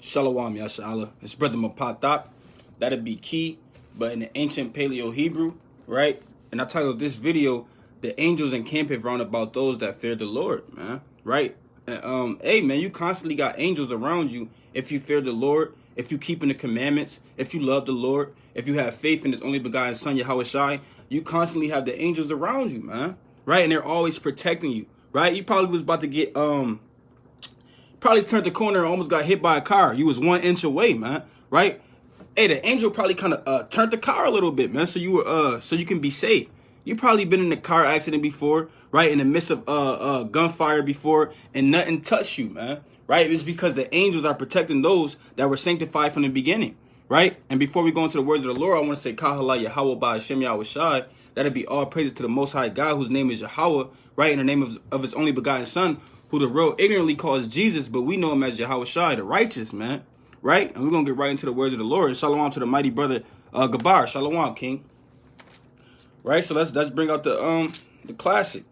Shalom, Yashala. It's Brother Mapathop. That'd be key, but in the ancient Paleo Hebrew, right? And I titled this video, The Angels Encampeth Round About Those That Fear the Lord, man. Right? And, hey, man, you constantly got angels around you if you fear the Lord, if you keeping the commandments, if you love the Lord, if you have faith in his only begotten son, Yahushua, you constantly have the angels around you, man. Right? And they're always protecting you, right? You probably was about to get, probably turned the corner and almost got hit by a car. You was 1 inch away, man. Right? Hey, the angel probably kind of turned the car a little bit, man. So you were so you can be safe. You probably been in a car accident before, right? In the midst of gunfire before, and nothing touched you, man. Right? It's because the angels are protecting those that were sanctified from the beginning, right? And before we go into the words of the Lord, I want to say Kahala Yahweh by Hashem Yahushai. That'd be all praises to the Most High God, whose name is Yahweh, right? In the name of his only begotten Son, who the world ignorantly calls Jesus, but we know him as Yahushai, the righteous, man. Right? And we're going to get right into the words of the Lord. Shalom to the mighty brother Gabar. Shalom, King. Right? So let's bring out the classic.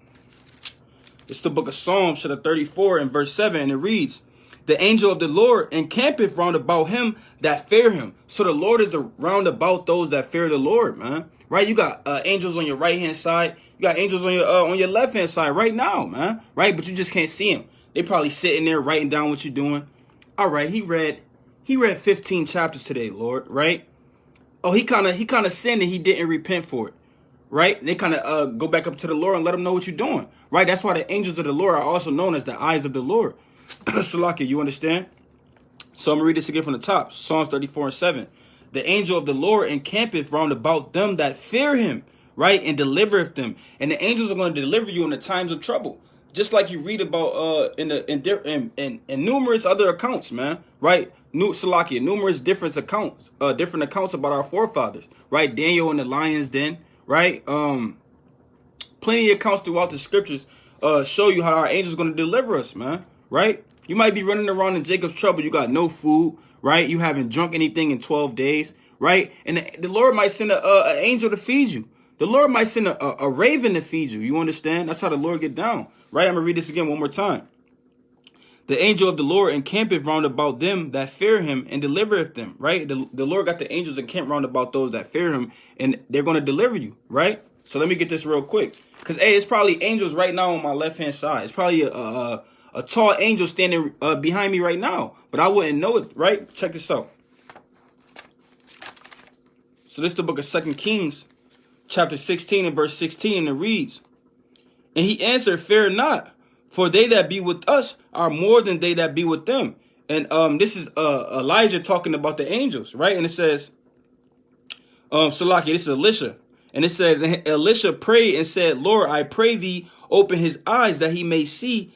It's the book of Psalms, chapter 34 and verse 7, and it reads, "The angel of the Lord encampeth round about him that fear him." So the Lord is around about those that fear the Lord, man. Right? You got angels on your right hand side. You got angels on your left hand side right now, man. Right? But you just can't see them. They probably sitting there writing down what you're doing. All right, he read 15 chapters today, Lord, right? Oh, he kind of sinned and he didn't repent for it, right? They kind of go back up to the Lord and let him know what you're doing, right? That's why the angels of the Lord are also known as the eyes of the Lord. Shalaki, you understand? So I'm going to read this again from the top. Psalms 34 and 7. "The angel of the Lord encampeth round about them that fear him, right? And delivereth them." And the angels are going to deliver you in the times of trouble. Just like you read about in numerous other accounts, man, right? Numerous different accounts about our forefathers, right? Daniel in the lion's den, right? Plenty of accounts throughout the scriptures show you how our angels are going to deliver us, man, right? You might be running around in Jacob's trouble. You got no food, right? You haven't drunk anything in 12 days, right? And the Lord might send an angel to feed you. The Lord might send a raven to feed you. You understand? That's how the Lord get down. Right? I'm going to read this again one more time. "The angel of the Lord encampeth round about them that fear him and delivereth them." Right? The Lord got the angels encamped round about those that fear him, and they're going to deliver you. Right? So let me get this real quick. Because, hey, it's probably angels right now on my left-hand side. It's probably a tall angel standing behind me right now. But I wouldn't know it. Right? Check this out. So this is the book of 2 Kings, chapter 16 and verse 16, and it reads, "And he answered, Fear not, for they that be with us are more than they that be with them." And this is Elijah talking about the angels, right? And it says, Salaki, this is Elisha. And it says, "And Elisha prayed and said, Lord, I pray thee, open his eyes that he may see.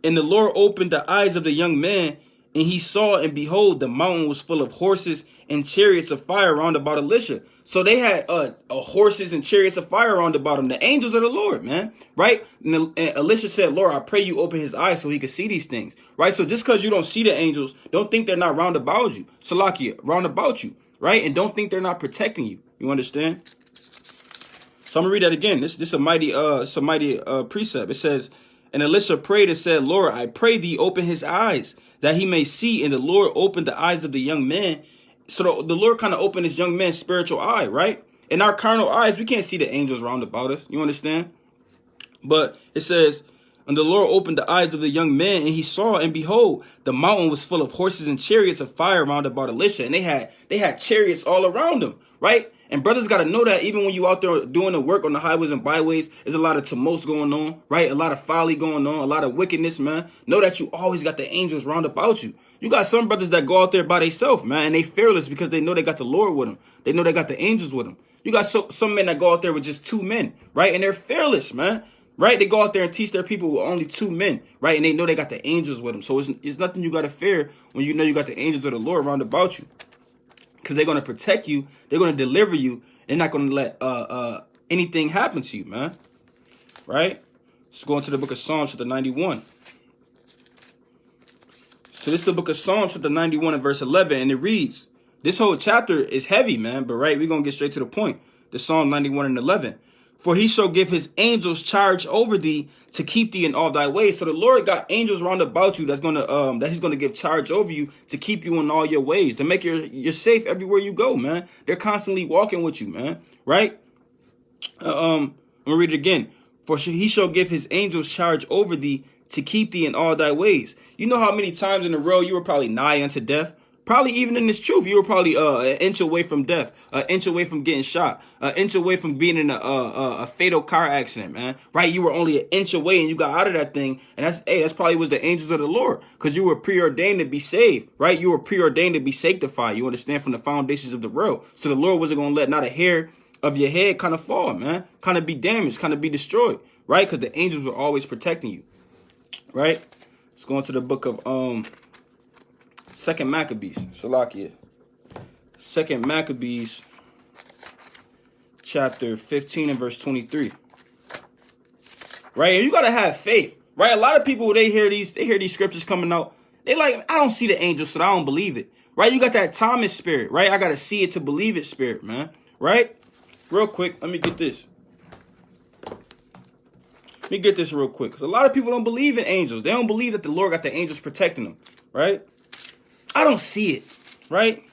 And the Lord opened the eyes of the young man, and he saw, and behold, the mountain was full of horses and chariots of fire round about Elisha." So they had horses and chariots of fire round about them. The angels of the Lord, man, right? And Elisha said, "Lord, I pray you open his eyes so he could see these things," right? So just because you don't see the angels, don't think they're not round about you. Salakia, round about you, right? And don't think they're not protecting you. You understand? So I'm gonna read that again. This is a mighty precept. It says, "And Elisha prayed and said, Lord, I pray thee open his eyes that he may see. And the Lord opened the eyes of the young man." So the Lord kind of opened this young man's spiritual eye, right? In our carnal eyes, we can't see the angels round about us. You understand? But it says, "And the Lord opened the eyes of the young man, and he saw, and behold, the mountain was full of horses and chariots of fire round about Elisha." And they had chariots all around them, right? And brothers got to know that even when you out there doing the work on the highways and byways, there's a lot of tumults going on, right? A lot of folly going on, a lot of wickedness, man. Know that you always got the angels round about you. You got some brothers that go out there by themselves, man, and they fearless because they know they got the Lord with them. They know they got the angels with them. You got some men that go out there with just 2 men, right? And they're fearless, man. Right? They go out there and teach their people with only 2 men, right? And they know they got the angels with them. So it's nothing you got to fear when you know you got the angels of the Lord round about you. Because they're going to protect you. They're going to deliver you. They're not going to let anything happen to you, man. Right? Let's go into the book of Psalms, chapter 91. So this is the book of Psalms, chapter 91 and verse 11. And it reads, this whole chapter is heavy, man. But right, we're going to get straight to the point. The Psalm 91 and 11. For he shall give his angels charge over thee to keep thee in all thy ways. So the Lord got angels round about you that he's gonna give charge over you to keep you in all your ways, to make you're safe everywhere you go, man. They're constantly walking with you, man. Right? I'm gonna read it again. For he shall give his angels charge over thee to keep thee in all thy ways. You know how many times in a row you were probably nigh unto death? Probably even in this truth, you were probably an inch away from death, an inch away from getting shot, an inch away from being in a fatal car accident, man. Right? You were only an inch away and you got out of that thing. And that's probably was the angels of the Lord, because you were preordained to be saved, right? You were preordained to be sanctified. You understand, from the foundations of the world. So the Lord wasn't going to let not a hair of your head kind of fall, man, kind of be damaged, kind of be destroyed, right? Because the angels were always protecting you, right? Let's go into the book of 2 Maccabees, Salakia. 2 Maccabees, chapter 15 and verse 23. Right? And you gotta have faith, right? A lot of people, they hear these scriptures coming out, they like, I don't see the angels, so I don't believe it. Right? You got that Thomas spirit, right? I gotta see it to believe it spirit, man. Right? Real quick, let me get this. Let me get this real quick, because a lot of people don't believe in angels. They don't believe that the Lord got the angels protecting them, right? I don't see it, right?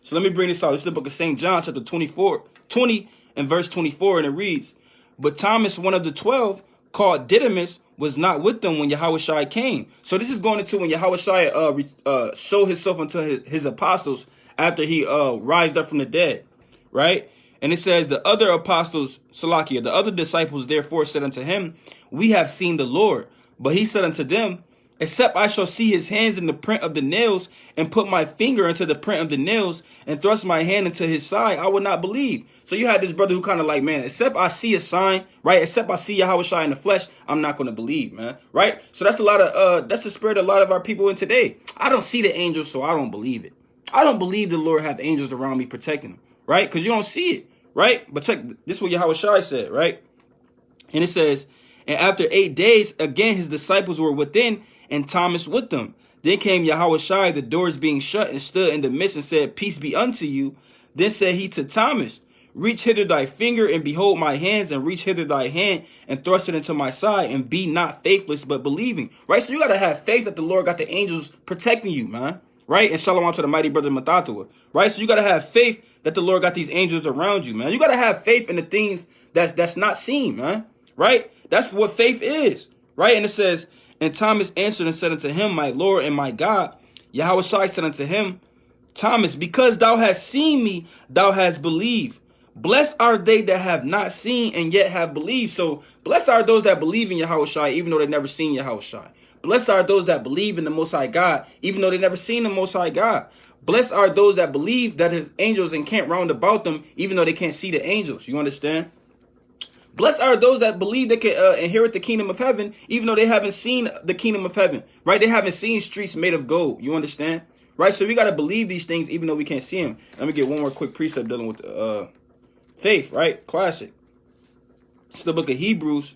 So let me bring this out. This is the book of St. John, chapter 20 and verse 24, and it reads, But Thomas, one of the 12, called Didymus, was not with them when Yahushua came. So this is going into when Yahushua showed himself unto his apostles after he rised up from the dead, right? And it says, the other apostles, Salakia, the other disciples therefore said unto him, We have seen the Lord. But he said unto them, Except I shall see his hands in the print of the nails, and put my finger into the print of the nails, and thrust my hand into his side, I would not believe. So you had this brother who kind of like, man, except I see a sign, right? Except I see Yahushua in the flesh, I'm not going to believe, man, right? So that's that's the spirit of a lot of our people in today. I don't see the angels, so I don't believe it. I don't believe the Lord have angels around me protecting them, right? Because you don't see it, right? But check, this is what Yahushua said, right? And it says, And after 8 days, again his disciples were within, and Thomas with them. Then came Yahushua, the doors being shut, and stood in the midst, and said, Peace be unto you. Then said he to Thomas, Reach hither thy finger, and behold my hands, and reach hither thy hand, and thrust it into my side, and be not faithless, but believing. Right? So you got to have faith that the Lord got the angels protecting you, man. Right? And shalom to the mighty brother Matatua. Right? So you got to have faith that the Lord got these angels around you, man. You got to have faith in the things that's not seen, man. Right? That's what faith is. Right? And it says, And Thomas answered and said unto him, My Lord and my God. Yahushua said unto him, Thomas, because thou hast seen me, thou hast believed. Blessed are they that have not seen and yet have believed. So blessed are those that believe in Yahushua, even though they've never seen Yahushua. Blessed are those that believe in the Most High God, even though they've never seen the Most High God. Blessed are those that believe that his angels encamp round about them, even though they can't see the angels. You understand? Blessed are those that believe they can inherit the kingdom of heaven, even though they haven't seen the kingdom of heaven, right? They haven't seen streets made of gold. You understand? Right? So we got to believe these things, even though we can't see them. Let me get one more quick precept dealing with faith, right? Classic. It's the book of Hebrews,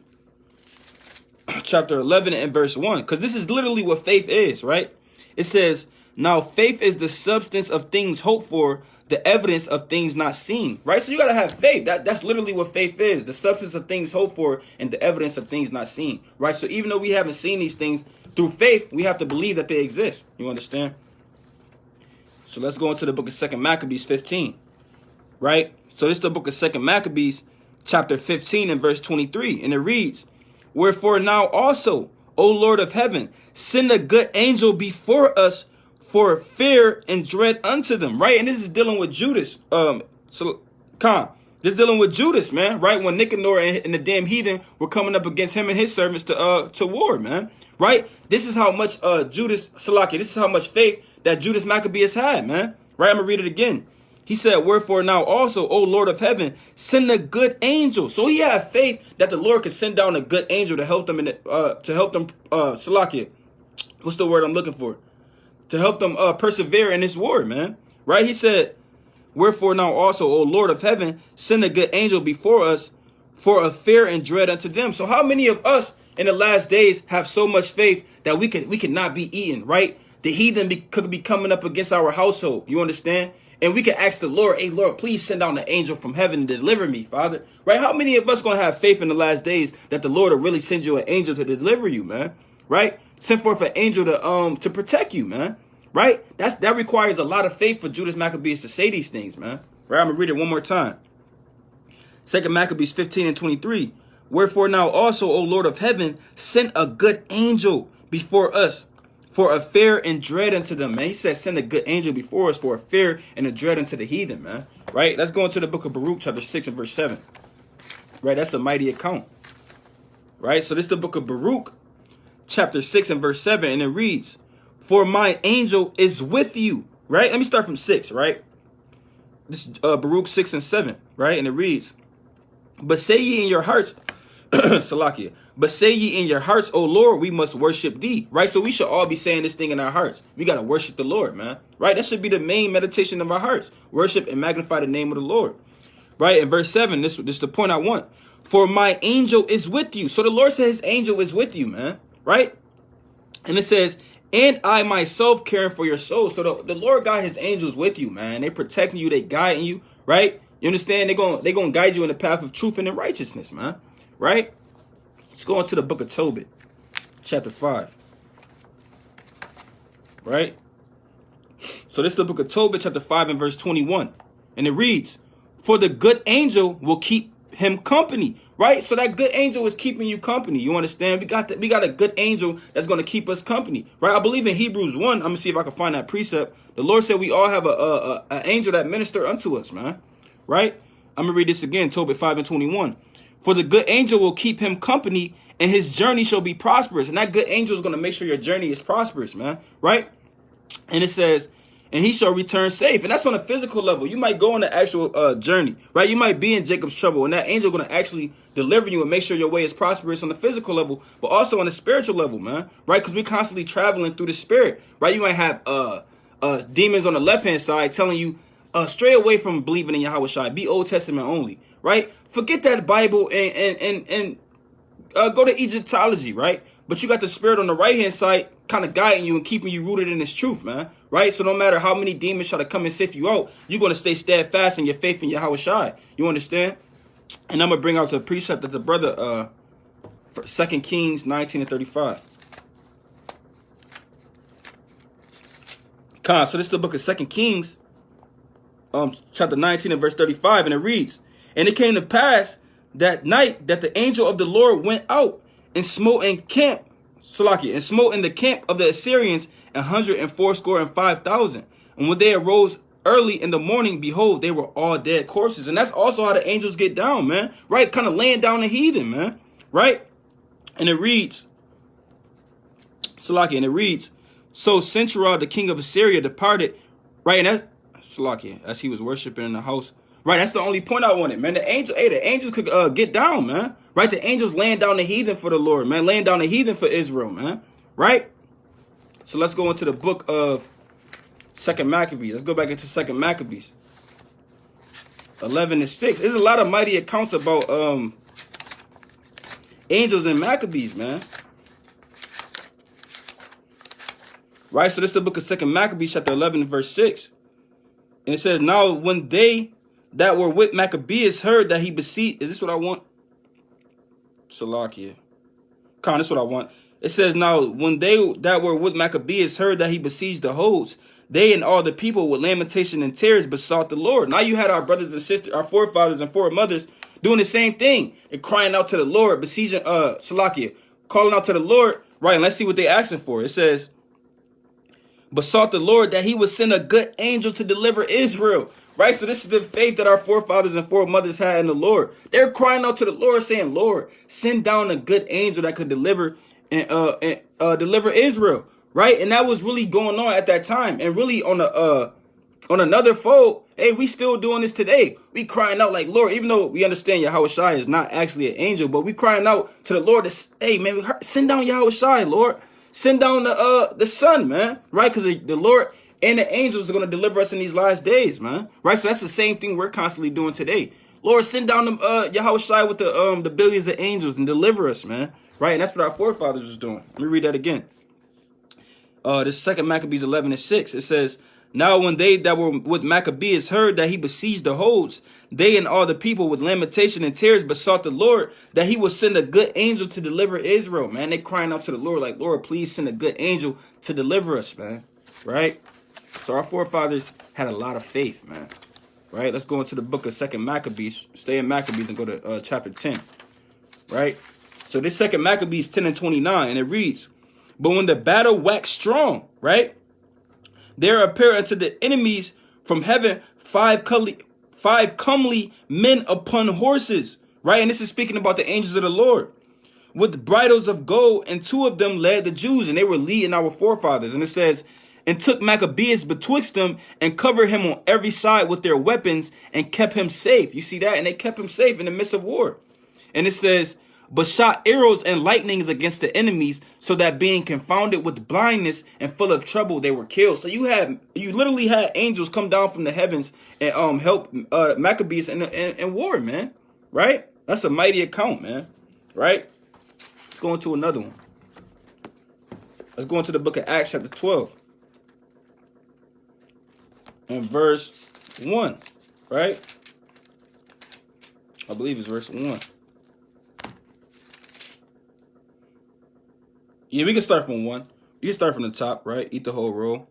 chapter 11 and verse 1, because this is literally what faith is, right? It says, Now faith is the substance of things hoped for, the evidence of things not seen, right? So you got to have faith. That's literally what faith is, the substance of things hoped for and the evidence of things not seen, right? So even though we haven't seen these things, through faith, we have to believe that they exist. You understand? So let's go into the book of 2 Maccabees 15, right? So this is the book of 2 Maccabees, chapter 15 and verse 23, and it reads, Wherefore now also, O Lord of heaven, send a good angel before us, for fear and dread unto them, right? And this is dealing with Judas. This is dealing with Judas, man, right? When Nicanor and the damn heathen were coming up against him and his servants to war, man, right? This is how much Judas, Salaki, this is how much faith that Judas Maccabeus had, man, right? I'm gonna read it again. He said, Wherefore now also, O Lord of heaven, send a good angel. So he had faith that the Lord could send down a good angel to help them Salakia. What's the word I'm looking for? To help them persevere in this war, man. Right? He said, Wherefore now also, O Lord of heaven, send a good angel before us, for a fear and dread unto them. So how many of us in the last days have so much faith that we could not be eaten, right? The heathen could be coming up against our household. You understand? And we can ask the Lord, hey, Lord, please send down the angel from heaven to deliver me, Father. Right? How many of us going to have faith in the last days that the Lord will really send you an angel to deliver you, man? Right? Send forth an angel to protect you, man. Right? That requires a lot of faith for Judas Maccabees to say these things, man. Right? I'm going to read it one more time. 2 Maccabees 15:23. Wherefore now also, O Lord of heaven, send a good angel before us for a fear and dread unto them, man. He said, send a good angel before us for a fear and a dread unto the heathen, man. Right? Let's go into the book of Baruch, chapter 6 and verse 7. Right? That's a mighty account. Right? So this is the book of Baruch, chapter 6 and verse 7. And it reads, for my angel is with you. Right? Let me start from 6, right? This is Baruch 6 and 7, right? And it reads, but say ye in your hearts, Salakia, but say ye in your hearts, O Lord, we must worship thee. Right? So we should all be saying this thing in our hearts. We got to worship the Lord, man. Right? That should be the main meditation of our hearts. Worship and magnify the name of the Lord. Right? In verse 7, this is the point I want. For my angel is with you. So the Lord said his angel is with you, man. Right? And it says, and I myself caring for your soul. So the Lord got his angels with you, man. They protecting you. They guiding you. Right? You understand? They're gonna guide you in the path of truth and in righteousness, man. Right? Let's go into the book of Tobit, chapter 5. Right? So this is the book of Tobit, chapter 5 and verse 21. And it reads, for the good angel will keep him company. Right? So that good angel is keeping you company. You understand? We got a good angel that's going to keep us company. Right? I believe in Hebrews 1. I'm going to see if I can find that precept. The Lord said we all have an angel that minister unto us, man. Right? I'm going to read this again, Tobit 5 and 21. For the good angel will keep him company, and his journey shall be prosperous. And that good angel is going to make sure your journey is prosperous, man. Right? And it says, and he shall return safe. And that's on a physical level. You might go on the actual journey, right? You might be in Jacob's trouble, and that angel going to actually deliver you and make sure your way is prosperous on the physical level, but also on the spiritual level, man. Right? Because we're constantly traveling through the spirit, right? You might have demons on the left-hand side telling you, stray away from believing in Yahweh Shai. Be Old Testament only, right? Forget that Bible and go to Egyptology, right? But you got the spirit on the right-hand side kind of guiding you and keeping you rooted in this truth, man, right? So no matter how many demons try to come and sift you out, you're going to stay steadfast in your faith in Yahweh Shai. You understand? And I'm going to bring out the precept that the brother, 2 Kings 19 and 35. So this is the book of 2 Kings, chapter 19 and verse 35, and it reads, and it came to pass that night that the angel of the Lord went out and smote in the camp of the Assyrians 185,000. And when they arose early in the morning, behold, they were all dead corpses. And that's also how the angels get down, man. Right? Kind of laying down the heathen, man. Right? And it reads, and it reads, so Sennacherib, the king of Assyria, departed, right? And that's as he was worshiping in the house. Right, that's the only point I wanted, man. The angels could get down, man. Right, the angels laying down the heathen for the Lord, man. Laying down the heathen for Israel, man. Right? So let's go into the book of 2 Maccabees. Let's go back into 2 Maccabees. 11 and 6. There's a lot of mighty accounts about angels and Maccabees, man. Right, so this is the book of 2 Maccabees, chapter 11 and verse 6. And it says, now when they that were with Maccabees heard that he besieged, is this what I want? Salakia. This is what I want. It says, now when they that were with Maccabees heard that he besieged the hosts, they and all the people with lamentation and tears besought the Lord. Now you had our brothers and sisters, our forefathers and foremothers doing the same thing and crying out to the Lord, besieging Salakia, calling out to the Lord. Right, and let's see what they asking for. It says, besought the Lord that he would send a good angel to deliver Israel. Right, so this is the faith that our forefathers and foremothers had in the Lord. They're crying out to the Lord, saying, "Lord, send down a good angel that could deliver deliver Israel." Right, and that was really going on at that time. And really on another fold, hey, we still doing this today. We crying out like, Lord, even though we understand Yahweh Shai is not actually an angel, but we crying out to the Lord, hey man, send down Yahweh Shai, Lord, send down the Son, man, right? Because the Lord and the angels are going to deliver us in these last days, man. Right? So that's the same thing we're constantly doing today. Lord, send down Yahweh Shai with the billions of angels and deliver us, man. Right? And that's what our forefathers was doing. Let me read that again. This 2 Maccabees 11 and 6. It says, Now when they that were with Maccabees heard that he besieged the holds, they and all the people with lamentation and tears besought the Lord that he would send a good angel to deliver Israel, man. They crying out to the Lord like, Lord, please send a good angel to deliver us, man. Right? So our forefathers had a lot of faith, man. Right? Let's go into the book of 2nd Maccabees. Stay in Maccabees and go to chapter 10. Right? So this 2nd Maccabees 10 and 29, and it reads, but when the battle waxed strong, right, there appeared unto the enemies from heaven five comely men upon horses, right? And this is speaking about the angels of the Lord, with bridles of gold, and two of them led the Jews, and they were leading our forefathers. And it says, and took Maccabeus betwixt them, and covered him on every side with their weapons, and kept him safe. You see that? And they kept him safe in the midst of war. And it says, but shot arrows and lightnings against the enemies, so that being confounded with blindness and full of trouble, they were killed. So you literally had angels come down from the heavens and help Maccabees in war, man. Right? That's a mighty account, man. Right? Let's go into another one. Let's go into the book of Acts chapter 12 and verse 1. Right? I believe it's verse 1. Yeah, we can start from 1. You can start from the top, right? Eat the whole roll.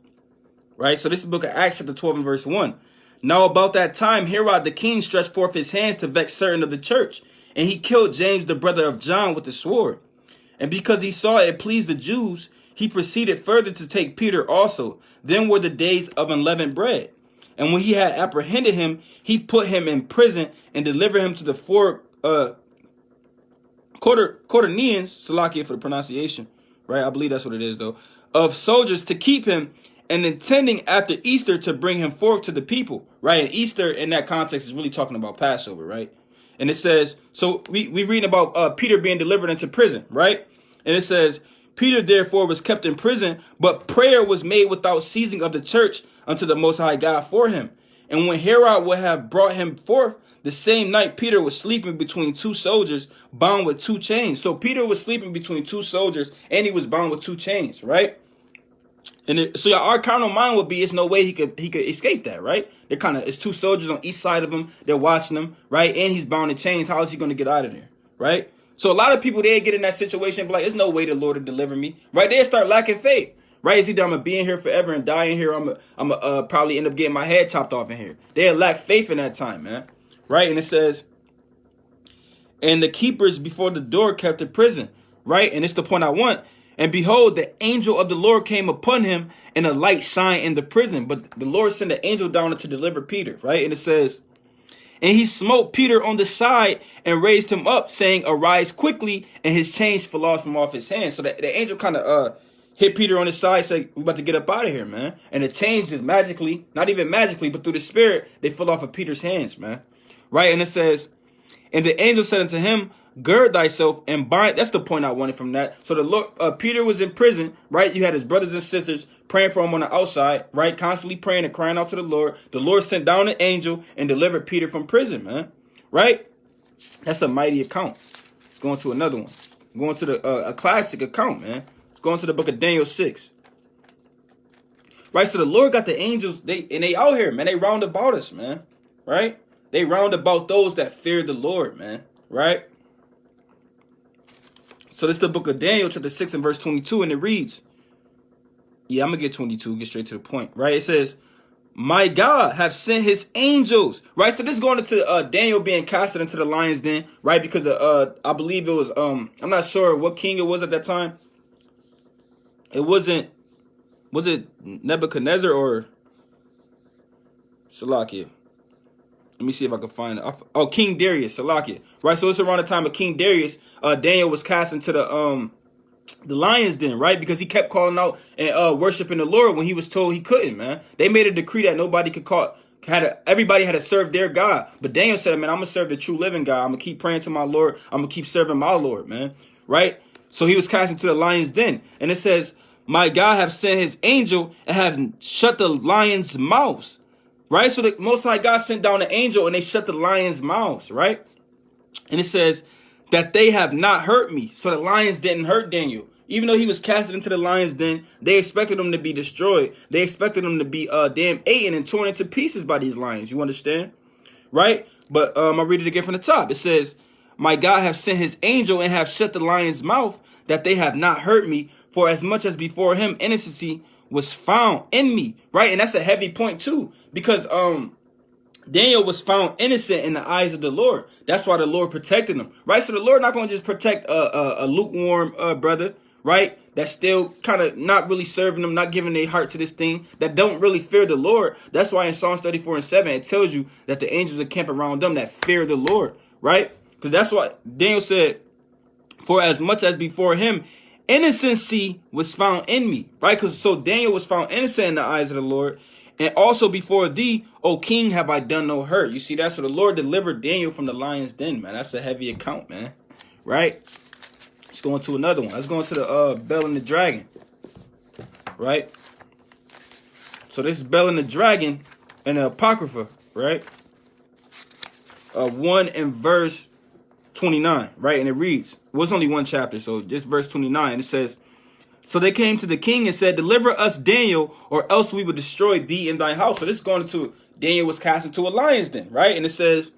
Right? So this is the book of Acts chapter 12 and verse 1. Now about that time, Herod the king stretched forth his hands to vex certain of the church, and he killed James the brother of John with the sword. And because he saw it pleased the Jews, he proceeded further to take Peter also. Then were the days of unleavened bread. And when he had apprehended him, he put him in prison and delivered him to the four Quaternions, Salakia for the pronunciation, right? I believe that's what it is, though, of soldiers to keep him, and intending after Easter to bring him forth to the people, right? And Easter in that context is really talking about Passover, right? And it says, so we reading about Peter being delivered into prison, right? And it says, Peter therefore was kept in prison, but prayer was made without ceasing of the church unto the Most High God for him. And when Herod would have brought him forth, the same night Peter was sleeping between two soldiers, bound with two chains. So Peter was sleeping between two soldiers, and he was bound with two chains, right? And so our carnal mind would be, it's no way he could escape that, right? It's two soldiers on each side of him. They're watching him, right? And he's bound in chains. How is he going to get out of there, right? So a lot of people, they get in that situation and be like, there's no way the Lord will deliver me, right? They start lacking faith, right? It's either I'm going to be in here forever and die in here, or I'm going to probably end up getting my head chopped off in here. They lack faith in that time, man, right? And it says, and the keepers before the door kept the prison, right? And it's the point I want. And behold, the angel of the Lord came upon him, and a light shined in the prison. But the Lord sent an angel down to deliver Peter, right? And it says, and he smote Peter on the side and raised him up, saying, arise quickly, and his chains fell off from off his hands. So the angel kind of hit Peter on the side, said, we about to get up out of here, man. And the chains just magically, not even magically, but through the spirit, they fell off of Peter's hands, man. Right? And it says, and the angel said unto him, gird thyself and bind. That's the point I wanted from that. So the Lord, Peter was in prison, right? You had his brothers and sisters praying for him on the outside, right? Constantly praying and crying out to the Lord. The Lord sent down an angel and delivered Peter from prison, man. Right? That's a mighty account. Let's go into another one. Going to the a classic account, man. Let's go into the book of Daniel 6. Right? So the Lord got the angels, they out here, man. They round about us, man. Right? They round about those that fear the Lord, man. Right? So this is the book of Daniel, chapter 6 and verse 22, and it reads, yeah, I'm going to get 22, get straight to the point, right? It says, my God have sent his angels, right? So this is going into Daniel being casted into the lion's den, right? Because I believe it was, I'm not sure what king it was at that time. It wasn't, was it Nebuchadnezzar or Salakia? Let me see if I can find it. Oh, King Darius, Salakia. Right, so it's around the time of King Darius. Daniel was cast into the lion's den, right? Because he kept calling out and worshiping the Lord when he was told he couldn't, man. They made a decree that nobody could call. Everybody had to serve their God. But Daniel said, man, I'm going to serve the true living God. I'm going to keep praying to my Lord. I'm going to keep serving my Lord, man. Right? So he was cast into the lion's den. And it says, my God have sent his angel and have shut the lions' mouths. Right? So the Most High God sent down an angel and they shut the lions' mouths, right? And it says that they have not hurt me. So the lions didn't hurt Daniel, Even though he was casted into the lion's den, they expected him to be destroyed. They expected him to be damn eaten and torn into pieces by these lions. You understand? Right? But I'll read it again from the top. It says, my God have sent his angel and have shut the lion's mouth, that they have not hurt me. For as much as before him innocency was found in me. Right? And that's a heavy point too. Because Daniel was found innocent in the eyes of the Lord. That's why the Lord protected him. Right? So the Lord not going to just protect a lukewarm brother, right? That's still kind of not really serving them, not giving their heart to this thing, that don't really fear the Lord. That's why in Psalms 34:7, it tells you that the angels encamp around them that fear the Lord, right? Because that's what Daniel said, for as much as before him, innocency was found in me, right? Because so Daniel was found innocent in the eyes of the Lord. And also before thee, O king, have I done no hurt. You see, that's what the Lord delivered Daniel from the lion's den, man. That's a heavy account, man, right? Let's go into another one. Let's go into the Bell and the Dragon. Right? So this is Bell and the Dragon and the Apocrypha, right? 1 and verse 29, right? And it reads, well, it's only one chapter, so just verse 29. It says, so they came to the king and said, deliver us, Daniel, or else we will destroy thee in thy house. So this is going into, Daniel was cast into a lion's den, right? And it says,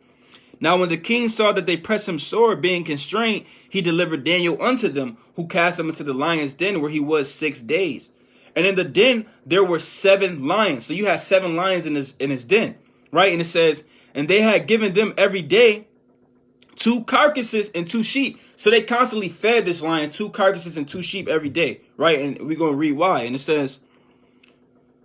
now when the king saw that they pressed him sore, being constrained, he delivered Daniel unto them, who cast him into the lion's den, where he was 6 days. And in the den there were 7 lions. So you had 7 lions in his den, right? And it says, and they had given them every day 2 carcasses and 2 sheep. So they constantly fed this lion 2 carcasses and 2 sheep every day, right? And we're going to read why. And it says,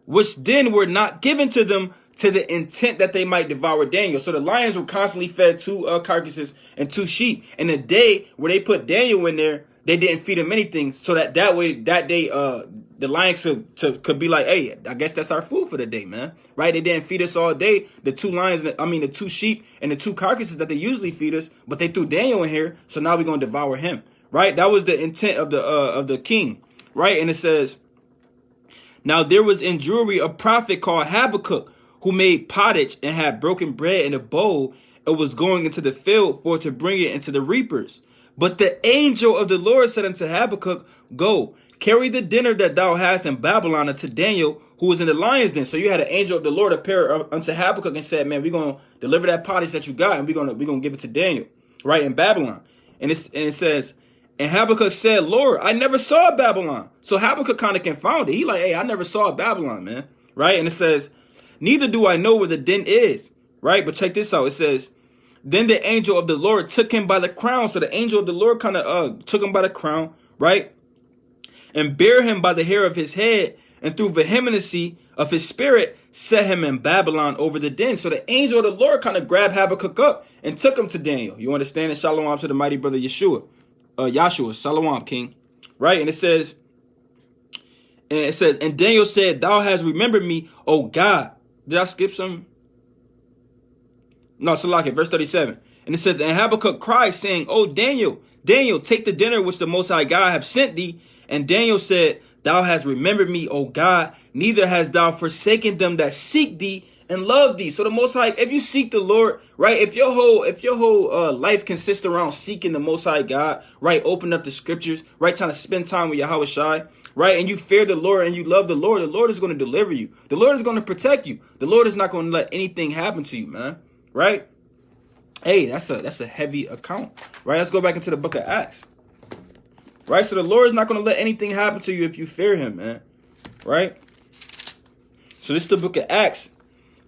which then were not given to them to the intent that they might devour Daniel. So the lions were constantly fed 2 carcasses and 2 sheep. And the day where they put Daniel in there, they didn't feed him anything. So that way, that day, the lions could be like, hey, I guess that's our food for the day, man. Right? They didn't feed us all day. The 2 lions, the 2 sheep and the 2 carcasses that they usually feed us, but they threw Daniel in here. So now we're going to devour him. Right? That was the intent of the king. Right? And it says, now there was in Jewry a prophet called Habakkuk, who made pottage and had broken bread in a bowl and was going into the field for to bring it into the reapers. But the angel of the Lord said unto Habakkuk, go, carry the dinner that thou hast in Babylon unto Daniel, who was in the lion's den. So you had an angel of the Lord appear unto Habakkuk and said, man, we're going to deliver that pottage that you got, and we're going to give it to Daniel, right, in Babylon. And it says, and Habakkuk said, Lord, I never saw Babylon. So Habakkuk kind of confounded. He like, hey, I never saw Babylon, man, right? And it says, neither do I know where the den is, right? But check this out. It says, then the angel of the Lord took him by the crown. So the angel of the Lord kind of took him by the crown, right? And bare him by the hair of his head, and through vehemency of his spirit set him in Babylon over the den. So the angel of the Lord kind of grabbed Habakkuk up and took him to Daniel. You understand? And shalom to the mighty brother Yeshua. Yahshua, shalom, king. Right? And it says, and Daniel said, thou hast remembered me, O God. Did I skip some? No, Salaki, verse 37. And it says, and Habakkuk cried, saying, O Daniel, Daniel, take the dinner which the Most High God have sent thee. And Daniel said, thou hast remembered me, O God, neither hast thou forsaken them that seek thee and love thee. So the Most High, if you seek the Lord, right, if your whole life consists around seeking the Most High God, right, open up the scriptures, right, trying to spend time with Yahweh Shai, right, and you fear the Lord and you love the Lord is going to deliver you. The Lord is going to protect you. The Lord is not going to let anything happen to you, man, right? Hey, that's a heavy account, right? Let's go back into the book of Acts, right? So the Lord is not going to let anything happen to you if you fear him, man, right? So this is the book of Acts,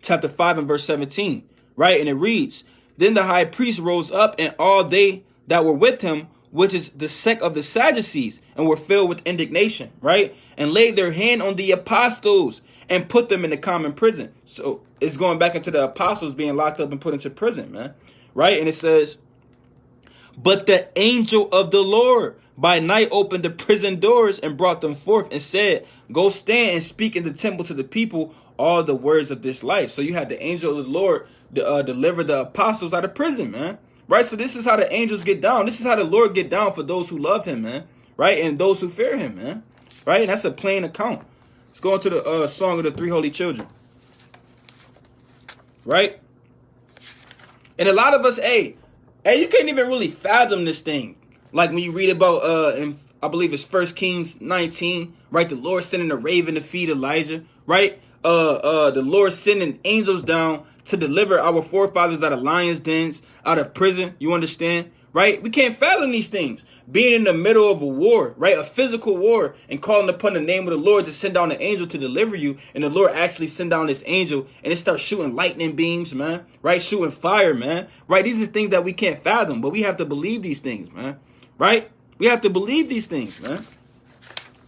chapter 5 and verse 17, right? And it reads, then the high priest rose up and all they that were with him, which is the sect of the Sadducees, and were filled with indignation, right? And laid their hand on the apostles and put them in the common prison. So it's going back into the apostles being locked up and put into prison, man, right? And it says, but the angel of the Lord by night opened the prison doors and brought them forth and said, go stand and speak in the temple to the people all the words of this life. So you had the angel of the Lord deliver the apostles out of prison, man. Right? So this is how the angels get down. This is how the Lord get down for those who love him, man. Right? And those who fear him, man. Right? And that's a plain account. Let's go into the song of the 3 holy children. Right? And a lot of us, hey, you can't even really fathom this thing. Like when you read about I believe it's 1 Kings 19, right? The Lord sending a raven to feed Elijah, right? The Lord sending angels down to deliver our forefathers out of lions' dens, out of prison. You understand, right? We can't fathom these things. Being in the middle of a war, right? A physical war, and calling upon the name of the Lord to send down an angel to deliver you, and the Lord actually send down this angel, and it starts shooting lightning beams, man, right? Shooting fire, man, right? These are things that we can't fathom, but we have to believe these things, man, right? We have to believe these things, man,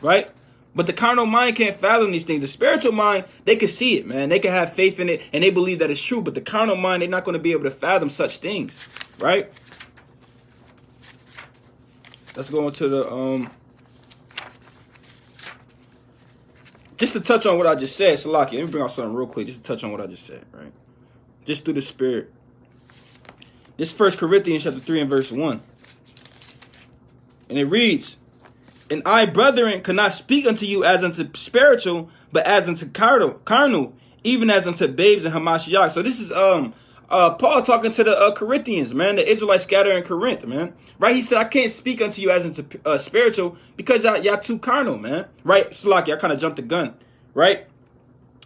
right? But the carnal mind can't fathom these things. The spiritual mind, they can see it, man. They can have faith in it, and they believe that it's true. But the carnal mind, they're not going to be able to fathom such things, right? Let's go into the just to touch on what I just said, Salaki. Let me bring out something real quick, just to touch on what I just said, right? Just through the Spirit. This 1 Corinthians chapter 3 and verse 1. And it reads, "And I, brethren, cannot speak unto you as unto spiritual, but as unto carnal, even as unto babes in Hamashiach." So this is Paul talking to the Corinthians, man, the Israelites scattered in Corinth, man. Right? He said, I can't speak unto you as unto spiritual because y'all too carnal, man. Right? Salaki, I kind of jumped the gun. Right?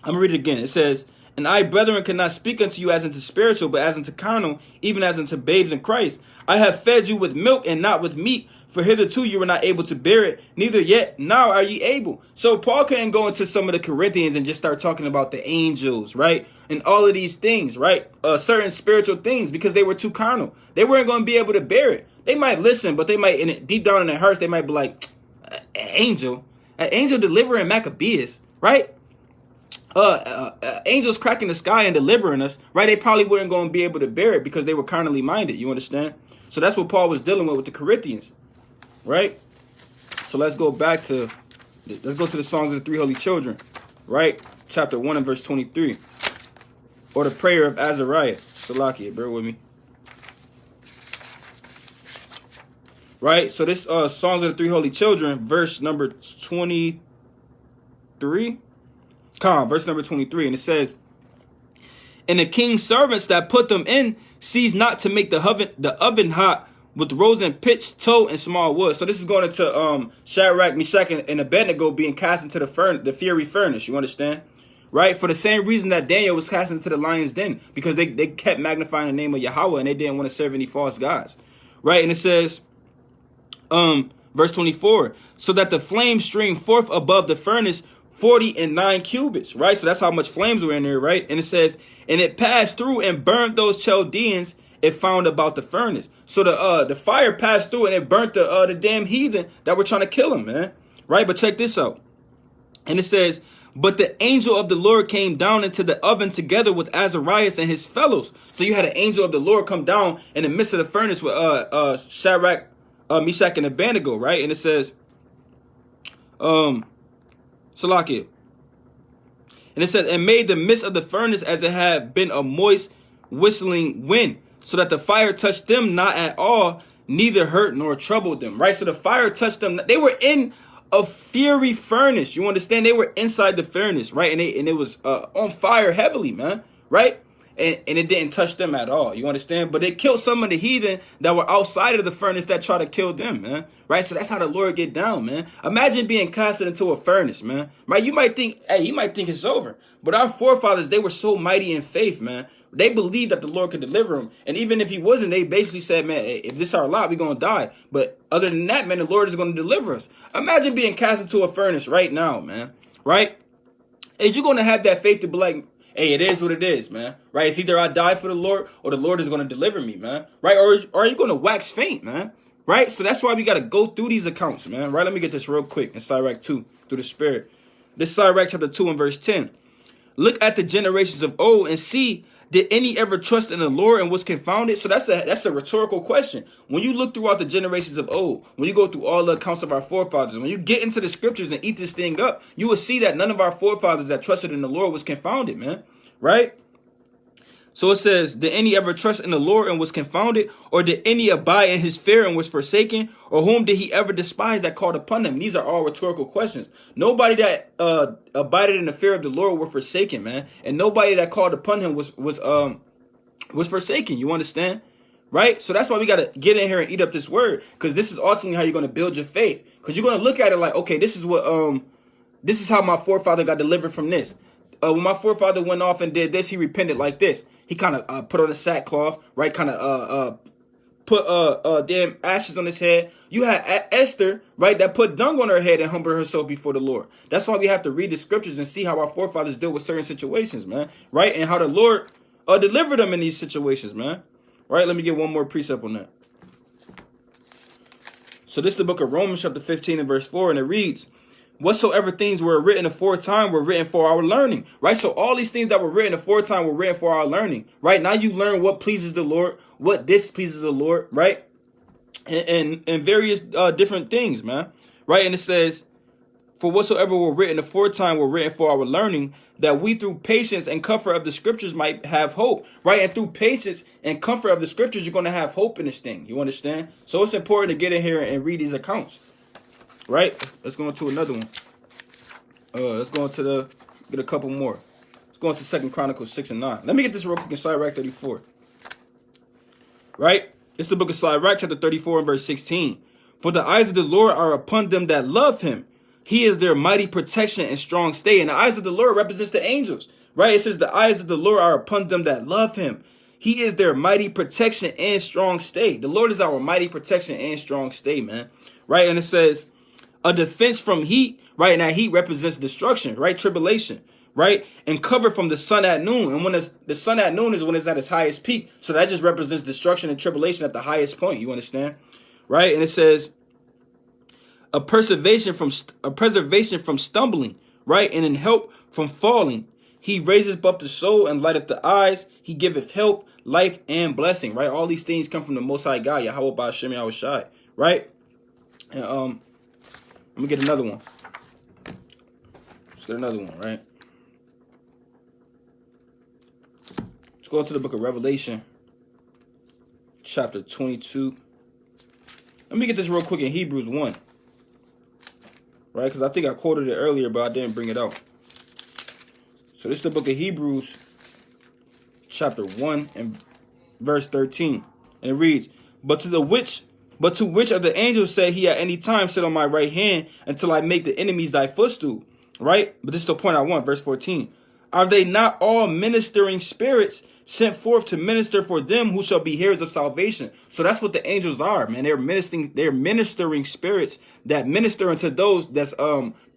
I'm going to read it again. It says, "And I, brethren, cannot speak unto you as unto spiritual, but as unto carnal, even as unto babes in Christ. I have fed you with milk and not with meat, for hitherto you were not able to bear it, neither yet now are ye able." So Paul couldn't go into some of the Corinthians and just start talking about the angels, right? And all of these things, right? Certain spiritual things, because they were too carnal. They weren't going to be able to bear it. They might listen, but they might, deep down in their hearts, they might be like, an angel delivering Maccabees, right? Angels cracking the sky and delivering us, right? They probably weren't going to be able to bear it because they were carnally minded. You understand? So that's what Paul was dealing with the Corinthians, right? So let's go to the Songs of the Three Holy Children, right? Chapter 1 and verse 23, or the prayer of Azariah. Salakia, bear with me. Right? So this Songs of the Three Holy Children, verse number 23. Verse number 23, and it says, "And the king's servants that put them in cease not to make the oven hot with rosin, pitch, tow, and small wood." So this is going into Shadrach, Meshach, and Abednego being cast into the fiery furnace. You understand? Right? For the same reason that Daniel was cast into the lion's den, because they kept magnifying the name of Yahweh and they didn't want to serve any false gods. Right? And it says, verse 24, "So that the flame streamed forth above the furnace 49 cubits," right? So that's how much flames were in there, right? And it says, "And it passed through and burned those Chaldeans it found about the furnace." So the fire passed through and it burnt the damn heathen that were trying to kill him, man. Right? But check this out. And it says, "But the angel of the Lord came down into the oven together with Azarias and his fellows." So you had an angel of the Lord come down in the midst of the furnace with Shadrach, Meshach, and Abednego, right? And it says, Salakia. And it says, "And made the midst of the furnace as it had been a moist whistling wind, so that the fire touched them not at all, neither hurt nor troubled them." Right? So the fire touched them. They were in a fiery furnace. You understand? They were inside the furnace, right? And it was on fire heavily, man. Right? And it didn't touch them at all. You understand? But it killed some of the heathen that were outside of the furnace that tried to kill them, man. Right? So that's how the Lord get down, man. Imagine being casted into a furnace, man. Right? You might think it's over. But our forefathers, they were so mighty in faith, man. They believed that the Lord could deliver them. And even if he wasn't, they basically said, man, if this is our lot, we're going to die. But other than that, man, the Lord is going to deliver us. Imagine being cast into a furnace right now, man. Right? Is you going to have that faith to be like, hey, it is what it is, man. Right? It's either I die for the Lord or the Lord is going to deliver me, man. Right? Or are you going to wax faint, man? Right? So that's why we got to go through these accounts, man. Right? Let me get this real quick in Sirach 2 through the Spirit. This is Sirach chapter 2 and verse 10. "Look at the generations of old and see, did any ever trust in the Lord and was confounded?" So that's a rhetorical question. When you look throughout the generations of old, when you go through all the accounts of our forefathers, when you get into the scriptures and eat this thing up, you will see that none of our forefathers that trusted in the Lord was confounded, man. Right? So it says, did any ever trust in the Lord and was confounded? Or did any abide in his fear and was forsaken? Or whom did he ever despise that called upon him? These are all rhetorical questions. Nobody that abided in the fear of the Lord were forsaken, man. And nobody that called upon him was forsaken. You understand? right? So that's why we got to get in here and eat up this word, because this is ultimately how you're going to build your faith. Because you're going to look at it like, okay, this is how my forefather got delivered from this. When my forefather went off and did this, he repented like this. He kind of put on a sackcloth, right? Kind of put damn ashes on his head. You had Esther, right, that put dung on her head and humbled herself before the Lord. That's why we have to read the scriptures and see how our forefathers deal with certain situations, man, right? And how the Lord delivered them in these situations, man. Right? Let me get one more precept on that. So this is the book of Romans chapter 15 and verse 4, and it reads, whatsoever things were written aforetime were written for our learning, right? So all these things that were written aforetime were written for our learning, right? Now you learn what pleases the Lord, what displeases the Lord, right? And various different things, man, right? And it says, for whatsoever were written aforetime were written for our learning, that we through patience and comfort of the scriptures might have hope, right? And through patience and comfort of the scriptures, you're going to have hope in this thing. You understand? So it's important to get in here and read these accounts, right? Let's go into another one. Let's go into get a couple more. Let's go into 2 Chronicles 6 and 9. Let me get this real quick in Sirach 34, right? It's the book of Sirach chapter 34 and verse 16. For the eyes of the Lord are upon them that love him. He is their mighty protection and strong stay. And the eyes of the Lord represents the angels, right? It says the eyes of the Lord are upon them that love him. He is their mighty protection and strong stay. The Lord is our mighty protection and strong stay, man, right? And it says a defense from heat, right? And that heat represents destruction, right? Tribulation, right? And cover from the sun at noon. And when the sun at noon is when it's at its highest peak. So that just represents destruction and tribulation at the highest point. You understand? Right? And it says a preservation from stumbling, right? And in help from falling. He raiseth both the soul and lighteth the eyes. He giveth help, life, and blessing, right? All these things come from the Most High God, Yahweh Ba'ashem Yahushai, right? And let me get another one. Let's get another one, right? Let's go into the book of Revelation, chapter 22. Let me get this real quick in Hebrews 1. Right, because I think I quoted it earlier, but I didn't bring it out. So this is the book of Hebrews, chapter 1 and verse 13. And it reads, But to which of the angels said he at any time, sit on my right hand until I make the enemies thy footstool? Right? But this is the point I want, verse 14. Are they not all ministering spirits sent forth to minister for them who shall be heirs of salvation? So that's what the angels are, man. They're ministering spirits that minister unto those that's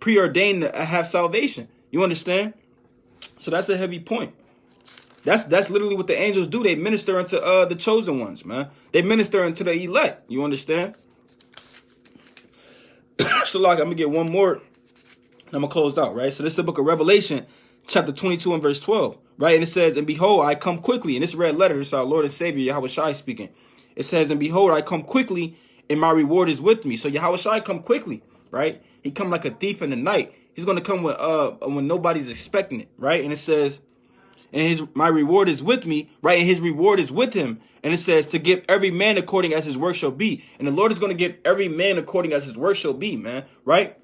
preordained to have salvation. You understand? So that's a heavy point. That's literally what the angels do. They minister unto the chosen ones, man. They minister unto the elect. You understand? So like, I'm gonna get one more. I'm gonna close out, right? So this is the book of Revelation, chapter 22 and verse 12, right? And it says, and behold, I come quickly. And this red letter is our Lord and Savior, Yahweh Shai speaking. It says, and behold, I come quickly, and my reward is with me. So Yahweh Shai come quickly, right? He come like a thief in the night. He's going to come when nobody's expecting it, right? And it says, and my reward is with me, right? And his reward is with him. And it says to give every man according as his work shall be. And the Lord is going to give every man according as his work shall be, man, right?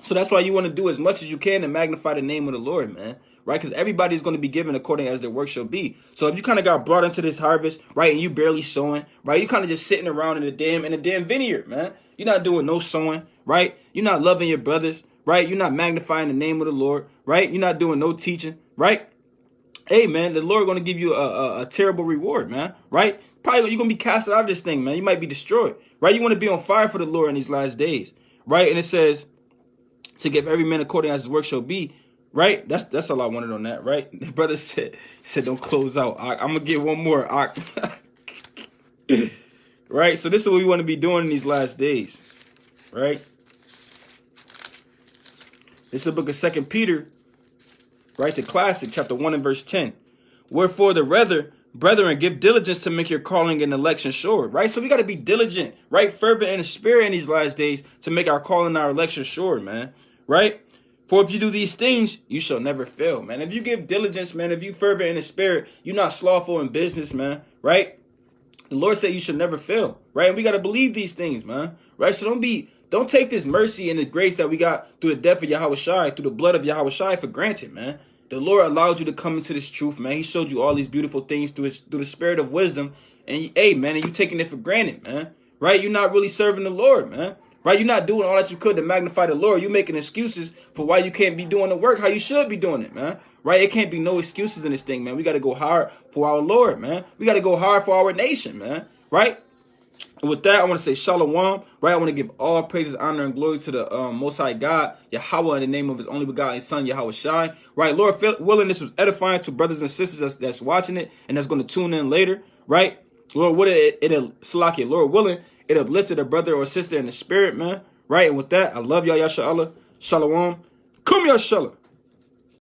So that's why you want to do as much as you can to magnify the name of the Lord, man, right? Because everybody's going to be given according as their work shall be. So if you kind of got brought into this harvest, right, and you barely sowing, right, you kind of just sitting around in the damn vineyard, man. You're not doing no sowing, right? You're not loving your brothers, right? You're not magnifying the name of the Lord, right? You're not doing no teaching, right? Hey, man, the Lord going to give you a terrible reward, man, right? Probably you're going to be casted out of this thing, man. You might be destroyed, right? You want to be on fire for the Lord in these last days, right? And it says to give every man according as his work shall be, right? That's all I wanted on that, right? The brother said don't close out. I'm going to get one more. Right? So this is what we want to be doing in these last days, right? This is the book of 2 Peter, right? The classic, chapter 1 and verse 10. Wherefore the brethren, give diligence to make your calling and election sure, right? So we got to be diligent, right? Fervent in the spirit in these last days to make our calling and our election sure, man, right? For if you do these things, you shall never fail, man. If you give diligence, man, if you fervent in the spirit, you're not slothful in business, man, right? The Lord said you should never fail, right? And we got to believe these things, man, right? So don't take this mercy and the grace that we got through the death of Yahweh Shai, through the blood of Yahweh Shai for granted, man. The Lord allowed you to come into this truth, man. He showed you all these beautiful things through the spirit of wisdom and hey, man, and you taking it for granted, man. Right? You're not really serving the Lord, man. Right? You're not doing all that you could to magnify the Lord. You're making excuses for why you can't be doing the work how you should be doing it, man. Right? It can't be no excuses in this thing, man. We got to go hard for our Lord, man. We got to go hard for our nation, man. Right? And with that, I want to say shalom, right? I want to give all praises, honor, and glory to the Most High God, Yahweh, in the name of His only begotten Son, Yahweh Shai, right? Lord willing, this was edifying to brothers and sisters that's watching it and that's going to tune in later, right? Lord willing, Lord willing, it uplifted a brother or sister in the spirit, man, right? And with that, I love y'all, Yasha Allah, shalom, kum yashallah.